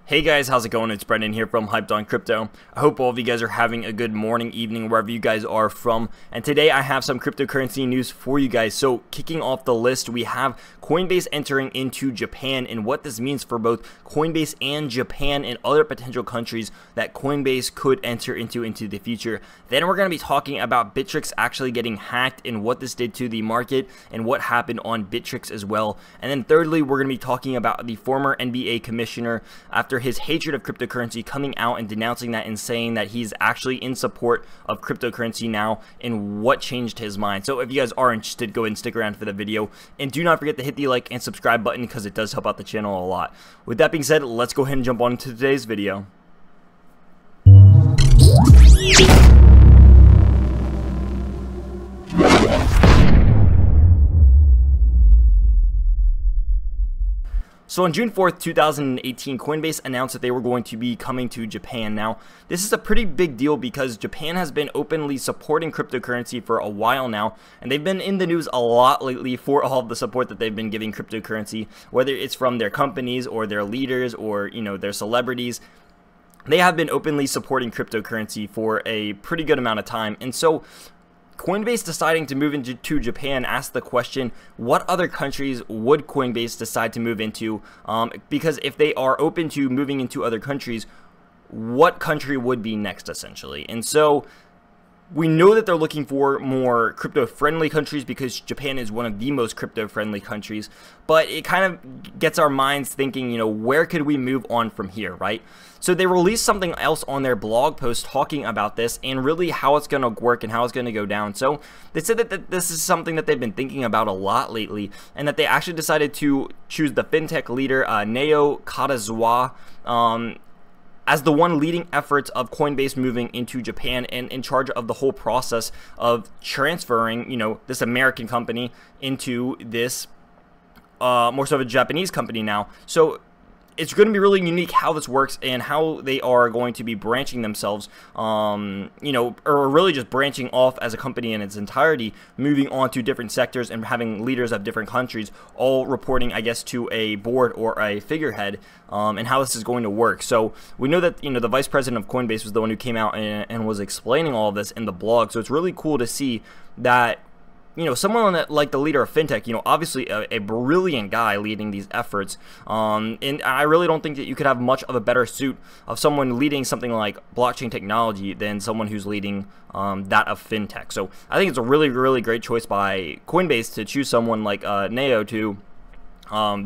Hey guys, how's it going? It's Brendan here from Hyped on Crypto. I hope all of you guys are having a good morning, evening, wherever you guys are from. And today I have some cryptocurrency news for you guys. So kicking off the list, we have Coinbase entering into Japan and what this means for both Coinbase and Japan and other potential countries that Coinbase could enter into the future. Then we're going to be talking about Bittrex actually getting hacked and what this did to the market and what happened on Bittrex as well. And then thirdly, we're going to be talking about the former NBA commissioner after his hatred of cryptocurrency, coming out and denouncing that and saying that he's actually in support of cryptocurrency now and what changed his mind. So if you guys are interested, go ahead and stick around for the video, and do not forget to hit the like and subscribe button because it does help out the channel a lot. With that being said, let's go ahead and jump on into today's video. So on June 4th, 2018, Coinbase announced that they were going to be coming to Japan. Now, this is a pretty big deal because Japan has been openly supporting cryptocurrency for a while now, and they've been in the news a lot lately for all of the support that they've been giving cryptocurrency, whether it's from their companies or their leaders or, their celebrities. They have been openly supporting cryptocurrency for a pretty good amount of time, and so Coinbase deciding to move into Japan asked the question, what other countries would Coinbase decide to move into? Because if they are open to moving into other countries, what country would be next, essentially? And so we know that they're looking for more crypto-friendly countries because Japan is one of the most crypto-friendly countries, but it kind of gets our minds thinking, where could we move on from here, right? So they released something else on their blog post talking about this and really how it's going to work and how it's going to go down. So they said that this is something that they've been thinking about a lot lately, and that they actually decided to choose the fintech leader, Neo Katazawa, as the one leading efforts of Coinbase moving into Japan and in charge of the whole process of transferring, this American company into this more so of a Japanese company now. So it's going to be really unique how this works and how they are going to be branching themselves, or really just branching off as a company in its entirety, moving on to different sectors and having leaders of different countries all reporting, I guess, to a board or a figurehead, and how this is going to work. So we know that, the vice president of Coinbase was the one who came out and was explaining all of this in the blog. So it's really cool to see that someone like the leader of fintech, obviously a brilliant guy leading these efforts, and I really don't think that you could have much of a better suit of someone leading something like blockchain technology than someone who's leading that of fintech. So I think it's a really, really great choice by Coinbase to choose someone like Neo to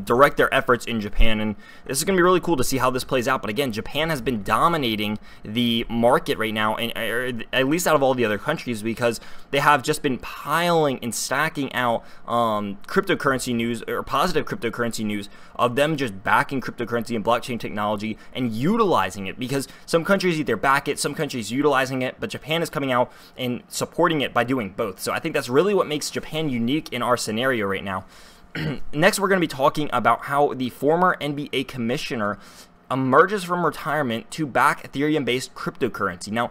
direct their efforts in Japan, and this is going to be really cool to see how this plays out. But again, Japan has been dominating the market right now, and at least out of all the other countries, because they have just been piling and stacking out cryptocurrency news, or positive cryptocurrency news, of them just backing cryptocurrency and blockchain technology and utilizing it, because some countries either back it, some countries utilizing it, but Japan is coming out and supporting it by doing both. So I think that's really what makes Japan unique in our scenario right now. Next, we're going to be talking about how the former NBA commissioner emerges from retirement to back Ethereum-based cryptocurrency. Now,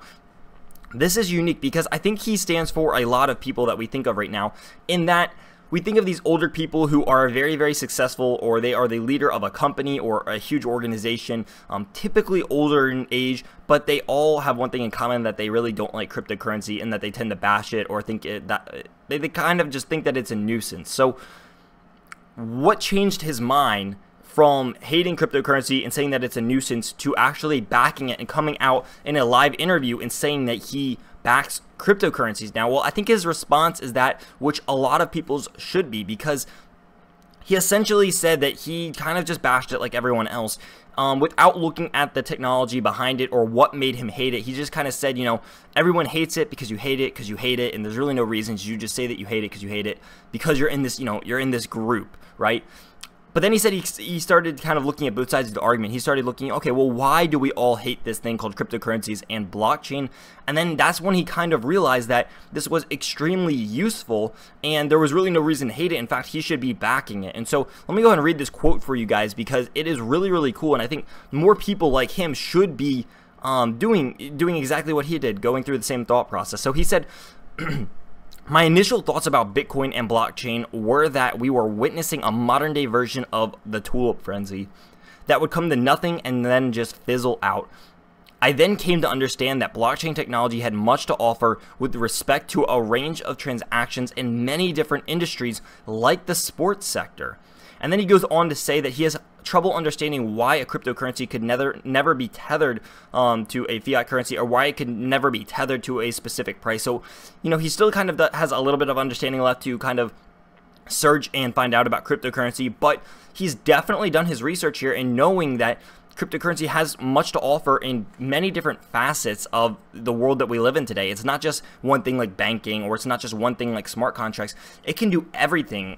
this is unique because I think he stands for a lot of people that we think of right now, in that we think of these older people who are very, very successful, or they are the leader of a company or a huge organization, typically older in age, but they all have one thing in common, that they really don't like cryptocurrency and that they tend to bash it, or think that they kind of just think that it's a nuisance. So what changed his mind from hating cryptocurrency and saying that it's a nuisance to actually backing it and coming out in a live interview and saying that he backs cryptocurrencies now? Well, I think his response is that which a lot of people's should be, because he essentially said that he kind of just bashed it like everyone else, without looking at the technology behind it or what made him hate it. He just kind of said, everyone hates it because you hate it, and there's really no reasons. You just say that you hate it because you're in this, you're in this group, right? But then he said he started kind of looking at both sides of the argument. He started looking, okay, well, why do we all hate this thing called cryptocurrencies and blockchain? And then that's when he kind of realized that this was extremely useful and there was really no reason to hate it. In fact, he should be backing it. And so let me go ahead and read this quote for you guys, because it is really, really cool. And I think more people like him should be doing exactly what he did, going through the same thought process. So he said, my initial thoughts about Bitcoin and blockchain were that we were witnessing a modern day version of the tulip frenzy. that would come to nothing and then just fizzle out. I then came to understand that blockchain technology had much to offer with respect to a range of transactions in many different industries like the sports sector. And then he goes on to say that he has trouble understanding why a cryptocurrency could never be tethered to a fiat currency, or why it could never be tethered to a specific price. So, you know, he still kind of has a little bit of understanding left to kind of search and find out about cryptocurrency, but he's definitely done his research here in knowing that cryptocurrency has much to offer in many different facets of the world that we live in today. It's not just one thing like banking, or it's not just one thing like smart contracts. It can do everything,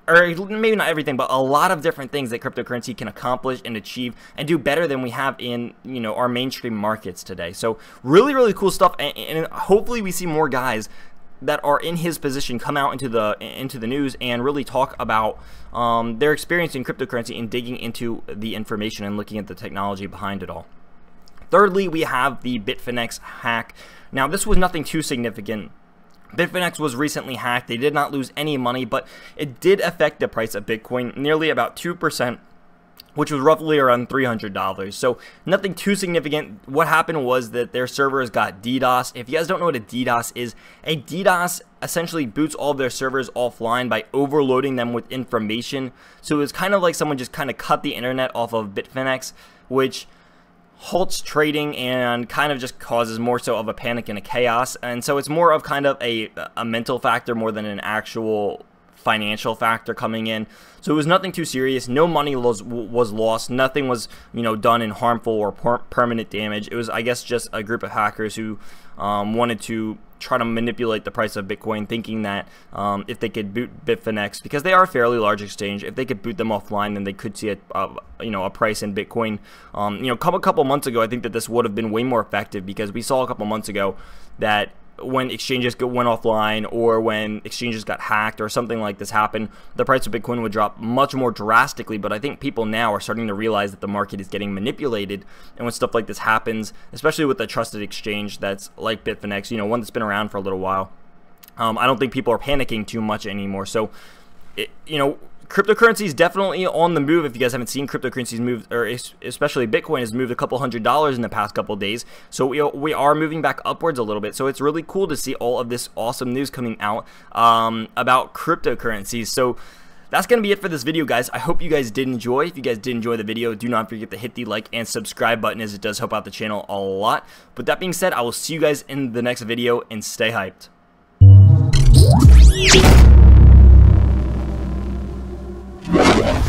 or maybe not everything, but a lot of different things that cryptocurrency can accomplish and achieve and do better than we have in, you know, our mainstream markets today. So really, really cool stuff, and hopefully we see more guys that are in his position come out into the news and really talk about their experience in cryptocurrency and digging into the information and looking at the technology behind it all. Thirdly, we have the Bitfinex hack. Now, this was nothing too significant. Bitfinex was recently hacked. They did not lose any money, but it did affect the price of Bitcoin nearly about 2%, which was roughly around $300. So nothing too significant. What happened was that their servers got DDoS. If you guys don't know what a DDoS is, a DDoS essentially boots all of their servers offline by overloading them with information. So it was kind of like someone just kind of cut the internet off of Bitfinex, which halts trading and kind of just causes more so of a panic and a chaos. And so it's more of kind of a mental factor more than an actual financial factor coming in. So it was nothing too serious. No money was lost. Nothing was, you know, done in harmful or permanent damage. It was, I guess, just a group of hackers who wanted to try to manipulate the price of Bitcoin, thinking that if they could boot Bitfinex, because they are a fairly large exchange, if they could boot them offline, then they could see a price in Bitcoin. You know, a couple months ago, I think that this would have been way more effective, because we saw a couple months ago that when exchanges went offline, or when exchanges got hacked, or something like this happened, the price of Bitcoin would drop much more drastically. But I think people now are starting to realize that the market is getting manipulated, and when stuff like this happens, especially with a trusted exchange that's like Bitfinex, you know, one that's been around for a little while, I don't think people are panicking too much anymore. So, you know, cryptocurrency is definitely on the move. If you guys haven't seen, cryptocurrencies move, or especially Bitcoin has moved a couple $100s in the past couple days. So we are moving back upwards a little bit. So it's really cool to see all of this awesome news coming out about cryptocurrencies. So that's going to be it for this video, guys. I hope you guys did enjoy. If you guys did enjoy the video, do not forget to hit the like and subscribe button, as it does help out the channel a lot. But that being said, I will see you guys in the next video, and stay hyped. Yeah.